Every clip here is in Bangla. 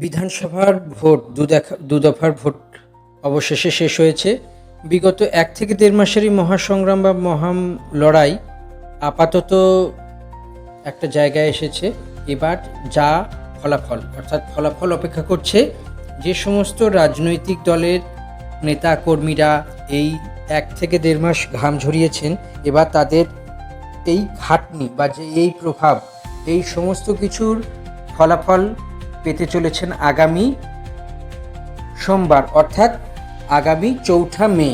বিধানসভার ভোট দু দফার ভোট অবশেষে শেষ হয়েছে। বিগত 1 থেকে 1.5 মাসেরই মহাসংগ্রাম বা লড়াই আপাতত একটা জায়গায় এসেছে। এবার যা ফলাফল, অর্থাৎ ফলাফল অপেক্ষা করছে যে সমস্ত রাজনৈতিক দলের নেতা কর্মীরা এই 1 থেকে 1.5 মাস ঘাম ঝরিয়েছেন, এবার তাদের এই খাটনি বা যে এই প্রভাব, এই সমস্ত কিছুর ফলাফল পেতে চলেছেন আগামী সোমবার, অর্থাৎ আগামী 4 মে।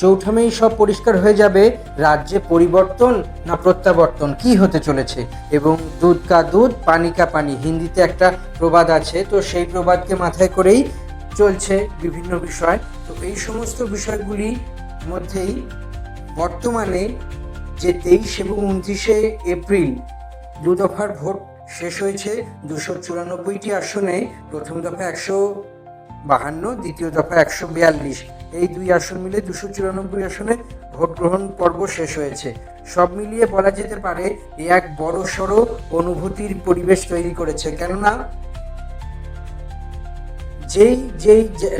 4 মে সব পরিষ্কার হয়ে যাবে রাজ্যে পরিবর্তন না প্রত্যাবর্তন কি হতে চলেছে। এবং দুধ কা দুধ পানি কা পানি, হিন্দিতে একটা প্রবাদ আছে, তো সেই প্রবাদকে মাথায় করেই চলছে বিভিন্ন বিষয়। তো এই সমস্ত বিষয়গুলির মধ্যেই বর্তমানে যে 23 এবং 29শে এপ্রিল দু দফার ভোট শেষ হয়েছে 294টি আসনে। প্রথম দফা 152, দ্বিতীয় দফা 142, এই 2 আসন মিলে 294 আসনে ভোট গ্রহণ পর্ব শেষ হয়েছে। সব মিলিয়ে বলা যেতে পারে এক বড়সড় অনুভূতির পরিবেশ তৈরি করেছে। কেননা যেই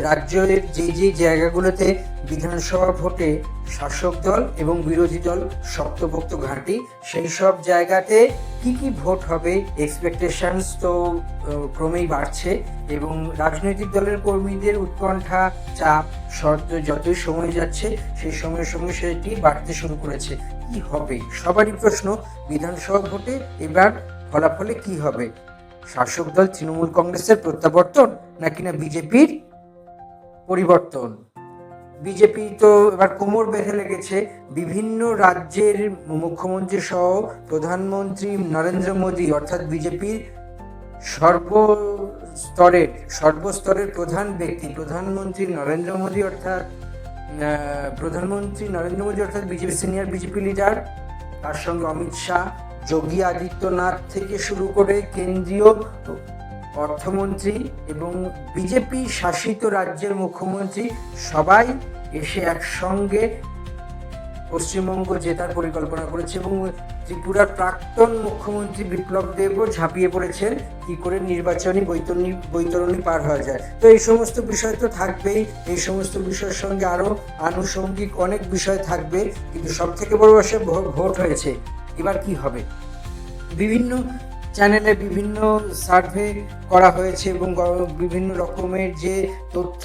রাজ্যের যেই জায়গাগুলোতে বিধানসভা ভোটে শাসক দল এবং বিরোধী দল শক্তপোক্ত ঘাঁটি, সেই সব জায়গাতে কি ভোট হবে এক্সপেকটেশনস তো ক্রমেই বাড়ছে। এবং রাজনৈতিক দলের কর্মীদের উৎকণ্ঠা, চাপ যতই সময় যাচ্ছে সেই সঙ্গে সঙ্গে সেটি বাড়তে শুরু করেছে। কি হবে সবারই প্রশ্ন, বিধানসভা ভোটে এবার ফলাফলে কি হবে? শাসক দল তৃণমূল কংগ্রেসের প্রত্যাবর্তন নাকি না বিজেপির পরিবর্তন? বিজেপি তো এবার কোমর বেঁধে লেগেছে। বিভিন্ন রাজ্যের মুখ্যমন্ত্রী সহ প্রধানমন্ত্রী নরেন্দ্র মোদী, অর্থাৎ বিজেপির সর্বস্তরের প্রধান ব্যক্তি প্রধানমন্ত্রী নরেন্দ্র মোদী অর্থাৎ বিজেপি সিনিয়র বিজেপি লিডার, তার সঙ্গে অমিত শাহ, যোগী আদিত্যনাথ থেকে শুরু করে কেন্দ্রীয় অর্থমন্ত্রী এবং বিজেপি শাসিত রাজ্যের মুখ্যমন্ত্রী সবাই এসে একসঙ্গে পশ্চিমবঙ্গ জেতার পরিকল্পনা করেছে। এবং ত্রিপুরার প্রাক্তন মুখ্যমন্ত্রী বিপ্লব দেবও ঝাঁপিয়ে পড়েছেন কি করে নির্বাচনী বৈতরণী পার হওয়া যায়। তো এই সমস্ত বিষয় তো থাকবেই, এই সমস্ত বিষয়ের সঙ্গে আরও আনুষঙ্গিক অনেক বিষয় থাকবে, কিন্তু সব থেকে বড় বিষয় ভোট হয়েছে। এবার কি হবে? বিভিন্ন চ্যানেলে বিভিন্ন সার্ভে করা হয়েছে এবং বিভিন্ন রকমের যে তথ্য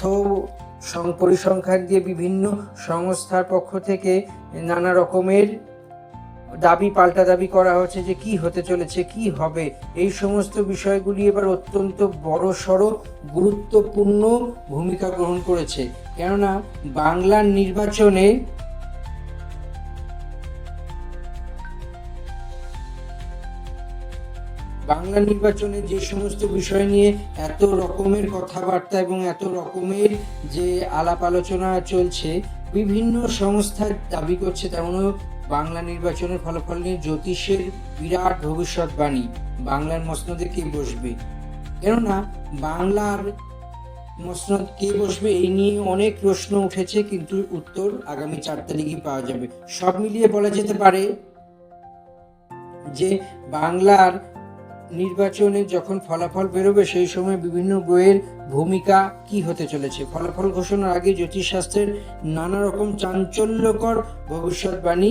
পরিসংখ্যান দিয়ে বিভিন্ন সংস্থার পক্ষ থেকে নানা রকমের পাল্টা দাবি করা হচ্ছে যে কি হতে চলেছে, কি হবে। এই সমস্ত বিষয়গুলি এবার অত্যন্ত বড়সড় গুরুত্বপূর্ণ ভূমিকা গ্রহণ করেছে। কেননা বাংলার নির্বাচনে যে সমস্ত বিষয় নিয়ে এত রকমের কথাবার্তা এবং এত রকমের যে আলাপ আলোচনা চলছে, বিভিন্ন সংস্থা দাবি করছে তেমনও বাংলা নির্বাচনের ফলাফল নিয়ে জ্যোতিষের বিরাট ভবিষ্যৎবাণী, বাংলার মসনদে কে বসবে। কেননা বাংলার মসনদ কে বসবে এই নিয়ে অনেক প্রশ্ন উঠেছে, কিন্তু উত্তর আগামী 4 তারিখে পাওয়া যাবে। সব মিলিয়ে বলা যেতে পারে যে বাংলার নির্বাচনে যখন ফলাফল বেরোবে সেই সময় বিভিন্ন গ্রহের ভূমিকা কি হতে চলেছে। ফলাফল ঘোষণার আগে জ্যোতিষশাস্ত্রের নানা রকম চাঞ্চল্যকর ভবিষ্যৎবাণী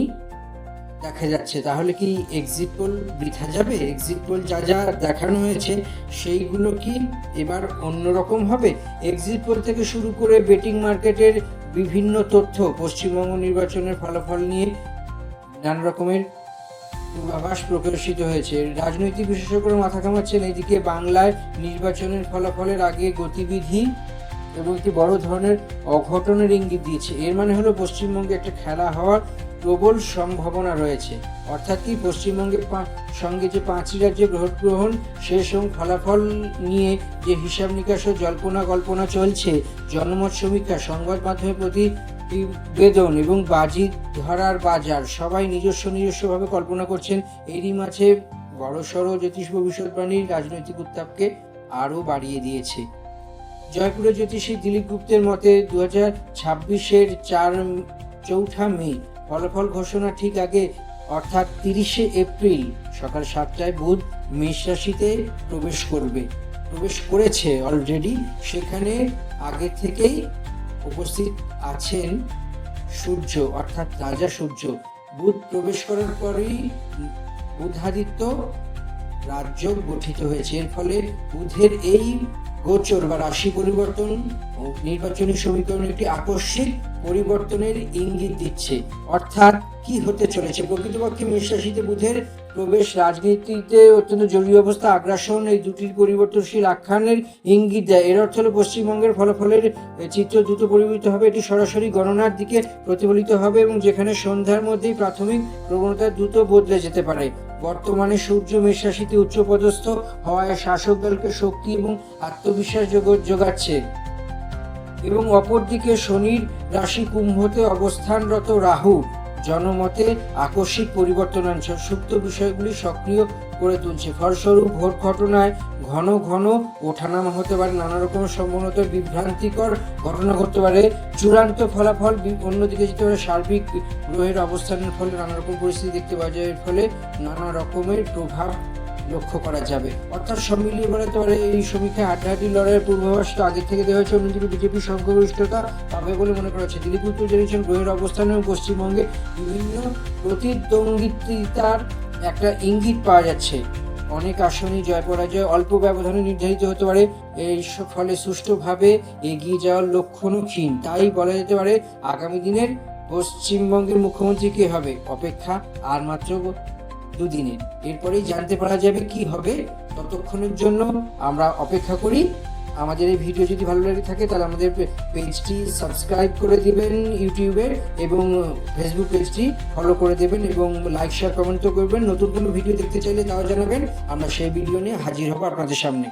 দেখা যাচ্ছে। তাহলে কি এক্সিট পোল বৃথা যাবে? এক্সিট পোল যা দেখানো হয়েছে সেইগুলো কি এবার অন্যরকম হবে? এক্সিট পোল থেকে শুরু করে বেটিং মার্কেটের বিভিন্ন তথ্য পশ্চিমবঙ্গ নির্বাচনের ফলাফল নিয়ে নানা রকমের পূর্বাভাস প্রকাশিত হয়েছে। রাজনৈতিক বিশেষজ্ঞরা মাথা ঘামাচ্ছেন এইদিকে বাংলায় নির্বাচনের ফলাফলের আগে গতিবিধি এবং একটি বড় ধরনের অঘটনের ইঙ্গিত দিয়েছে। এর মানে হলো পশ্চিমবঙ্গে একটা খেলা হওয়ার প্রবল সম্ভাবনা রয়েছে। অর্থাৎ কি পশ্চিমবঙ্গের সঙ্গে যে 5টি রাজ্যে ভোট গ্রহণ শেষ এবং ফলাফল নিয়ে যে হিসাব নিকাশ ও জল্পনা চলছে, জনমত সমীক্ষা, সংবাদ মাধ্যমের প্রতিবেদন এবং বাজি ধরার বাজার, সবাই নিজস্বভাবে কল্পনা করছেন। এরই মাঝে বড়সড় জ্যোতিষ ভবিষ্যৎবাণীর রাজনৈতিক উত্তাপকে আরও বাড়িয়ে দিয়েছে। জয়পুরের জ্যোতিষী দিলীপ গুপ্তের মতে 2026-এর 4 মে ফলাফল ঘোষণা ঠিক আগে অর্থাৎ 30শে এপ্রিল সকাল 7টায় বুধ মেষ রাশিতে প্রবেশ করেছে অলরেডি। সেখানে আগে থেকেই উপস্থিত আছেন সূর্য, অর্থাৎ রাজা সূর্য। বুধ প্রবেশ করার পরেই বুধাদিত্য রাজযোগ গঠিত হয়েছে। এর ফলে বুধের এই গোচর বা রাশি পরিবর্তন ও নির্বাচনী সমীকরণ একটি আকস্মিক পরিবর্তনের ইঙ্গিত দিচ্ছে। অর্থাৎ কি হতে চলেছে? প্রকৃতপক্ষে মেষ রাশিতে বুধের প্রবেশ রাজনীতিতে অত্যন্ত জরুরি অবস্থা, আগ্রাসন, এই দুটির পরিবর্তনশীল আখ্যানের ইঙ্গিত দেয়। এর অর্থ হল পশ্চিমবঙ্গের ফলাফলের চিত্র দ্রুত পরিবর্তিত হবে। এটি সরাসরি গণনার দিকে প্রতিফলিত হবে এবং যেখানে সন্ধ্যার মধ্যেই প্রাথমিক প্রবণতা দ্রুত বদলে যেতে পারে। বর্তমানে সূর্য মেষ রাশিতে উচ্চপদস্থ হওয়ায় শাসক দলকে শক্তি এবং আত্মবিশ্বাস যোগাচ্ছে এবং অপরদিকে শনির রাশি কুম্ভতে অবস্থানরত রাহু জনমতে আকস্মিক পরিবর্তন আনছে, সুপ্ত বিষয়গুলি সক্রিয় করে তুলছে। ফলস্বরূপ ভোট ঘটনায় ঘন ঘন ওঠানামা হতে পারে, নানা রকম সম্ভবত বিভ্রান্তিকর ঘটনা ঘটতে পারে। চূড়ান্ত ফলাফল অন্যদিকে যেতে পারে। সার্বিক গ্রহের অবস্থানের ফলে নানা রকম পরিস্থিতি দেখতে পাওয়া যায়, এর ফলে নানা রকমের প্রভাব লক্ষ্য করা যাবে। অর্থাৎ সব মিলিয়ে বলতে পারে এই সমীক্ষায় হাড্ডাহাড্ডি লড়াইয়ের পূর্বাভাসটা আগে থেকে দেওয়া হয়েছে। অন্যদিকে বিজেপির সংখ্যাগরিষ্ঠতা পাবে বলে মনে করা হচ্ছে। দিলীপ উত্তর জানিয়েছেন গ্রহের অবস্থান এবং পশ্চিমবঙ্গে বিভিন্ন প্রতিদ্বন্দ্বিতার একটা ইঙ্গিত পাওয়া যাচ্ছে। অনেক আসনই জয় পরাজয় অল্প ব্যবধানে নির্ধারিত হতে পারে, এই ফলে সুষ্ঠুভাবে এগিয়ে যাওয়ার লক্ষণও ক্ষীণ। তাই বলা যেতে পারে আগামী দিনের পশ্চিমবঙ্গের মুখ্যমন্ত্রী কে হবে, অপেক্ষা আর মাত্র দুদিনের। এরপরেই জানতে পারা যাবে কি হবে। ততক্ষণের জন্য আমরা অপেক্ষা করি। আমাদের এই ভিডিও যদি ভালো লেগে থাকে তাহলে আমাদের পেজটি সাবস্ক্রাইব করে দিবেন ইউটিউবের, এবং ফেসবুক পেজটি ফলো করে দেবেন এবং লাইক শেয়ার কমেন্টও করবেন। নতুন কোনো ভিডিও দেখতে চাইলে তাও জানাবেন, আমরা সেই ভিডিও নিয়ে হাজির হব আপনাদের সামনে।